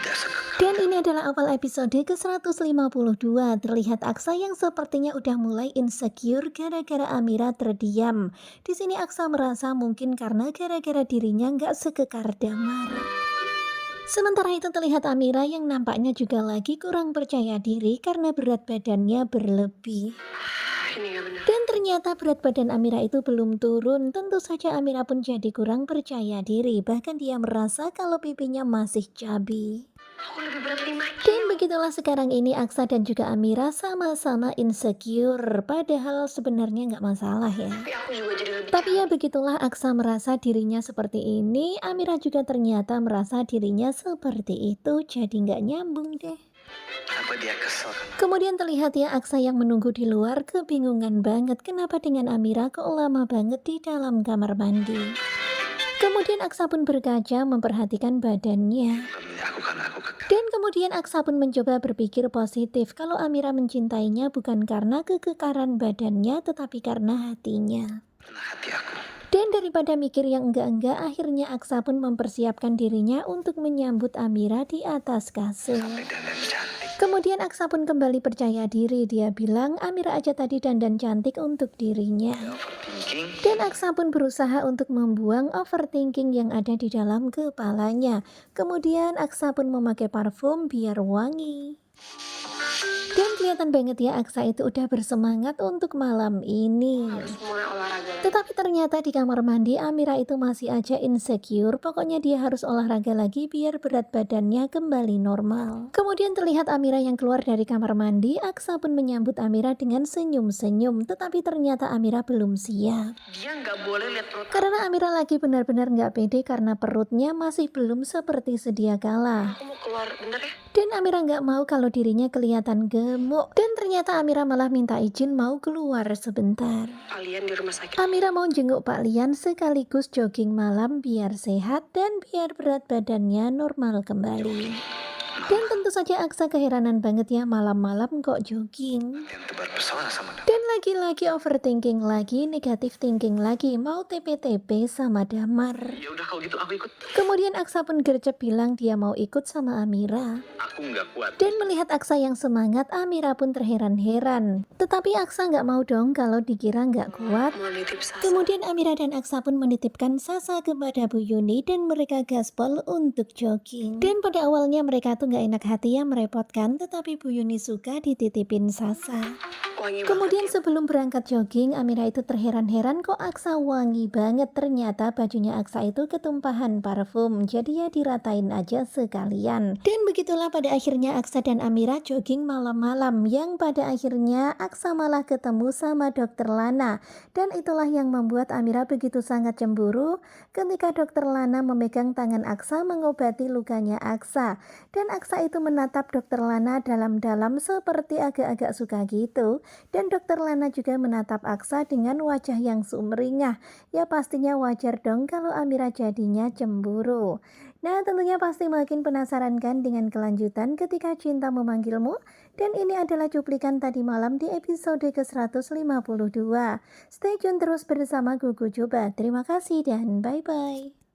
tidak sekekal. Dan ini adalah awal episode ke-152. Terlihat Aksa yang sepertinya udah mulai insecure gara-gara Amira terdiam. Di sini Aksa merasa mungkin karena gara-gara dirinya nggak sekekar Damar. Sementara itu terlihat Amira yang nampaknya juga lagi kurang percaya diri karena berat badannya berlebih. Ini nggak benar. Dan ternyata berat badan Amira itu belum turun. Tentu saja Amira pun jadi kurang percaya diri. Bahkan dia merasa kalau pipinya masih cabi. Aku lebih berat 5 Dan kilo. begitulah sekarang ini Aksa dan juga Amira sama-sama insecure. Padahal sebenarnya nggak masalah ya. Tapi aku juga jadi lebih Tapi ya begitulah, Aksa merasa dirinya seperti ini, Amira juga ternyata merasa dirinya seperti itu. Jadi nggak nyambung deh. Apa dia kesel sama Kemudian terlihat ya Aksa yang menunggu di luar kebingungan banget kenapa dengan Amira kok lama banget di dalam kamar mandi. Kemudian Aksa pun berkaca memperhatikan badannya. memilih aku karena aku kekal? Dan kemudian Aksa pun mencoba berpikir positif kalau Amira mencintainya bukan karena kekekaran badannya tetapi karena hatinya. Karena hati aku. Dan daripada mikir yang enggak-enggak, akhirnya Aksa pun mempersiapkan dirinya untuk menyambut Amira di atas kasur. Sampai dandan cantik. Kemudian Aksa pun kembali percaya diri. Dia bilang Amira aja tadi dandan cantik untuk dirinya. Overthinking. Dan Aksa pun berusaha untuk membuang overthinking yang ada di dalam kepalanya. Kemudian Aksa pun memakai parfum biar wangi. Dan kelihatan banget ya Aksa itu udah bersemangat untuk malam ini. Mulai olahraga lagi. Tetapi ternyata di kamar mandi Amira itu masih aja insecure. Pokoknya dia harus olahraga lagi biar berat badannya kembali normal. Kemudian terlihat Amira yang keluar dari kamar mandi. Aksa pun menyambut Amira dengan senyum-senyum. Tetapi ternyata Amira belum siap. Dia nggak boleh lihat perut aku. Karena Amira lagi benar-benar nggak pede karena perutnya masih belum seperti sedia kala. Aku mau keluar bentar ya. Dan Amira nggak mau kalau dirinya kelihatan gemuk. Dan ternyata Amira malah minta izin mau keluar sebentar. Kalian di rumah sakit. Amira mau jenguk Pak Lian sekaligus jogging malam biar sehat dan biar berat badannya normal kembali. Dan tentu saja Aksa keheranan banget ya, malam-malam kok jogging. Yang tebar pesona sama Damar. Dan lagi-lagi overthinking lagi, negative thinking lagi, mau TP-TP sama Damar. Ya udah kalau gitu aku ikut. Kemudian Aksa pun gercep bilang dia mau ikut sama Amira. Aku nggak kuat. Dan melihat Aksa yang semangat, Amira pun terheran-heran. Tetapi Aksa nggak mau dong kalau dikira nggak kuat. Mau nitip Sasa. Kemudian Amira dan Aksa pun menitipkan Sasa kepada Bu Yuni dan mereka gaspol untuk jogging. Dan pada awalnya mereka tuh nggak enak hati ya merepotkan, tetapi Bu Yuni suka dititipin Sasa. Wangi Kemudian banget ya. sebelum berangkat jogging, Amira itu terheran-heran kok Aksa wangi banget. Ternyata bajunya Aksa itu ketumpahan parfum, jadi ya diratain aja sekalian. Dan begitulah pada akhirnya Aksa dan Amira jogging malam-malam, yang pada akhirnya Aksa malah ketemu sama Dokter Lana. Dan itulah yang membuat Amira begitu sangat cemburu ketika Dokter Lana memegang tangan Aksa mengobati lukanya Aksa. Dan Aksa itu menatap Dokter Lana dalam-dalam seperti agak-agak suka gitu. Dan Dokter Lana juga menatap Aksa dengan wajah yang sumringah. Ya pastinya wajar dong kalau Amira jadinya cemburu. Nah tentunya pasti makin penasaran kan dengan kelanjutan ketika cinta memanggilmu. Dan ini adalah cuplikan tadi malam di episode ke-152. Stay tune terus bersama Gugu Coba. Terima kasih dan bye-bye.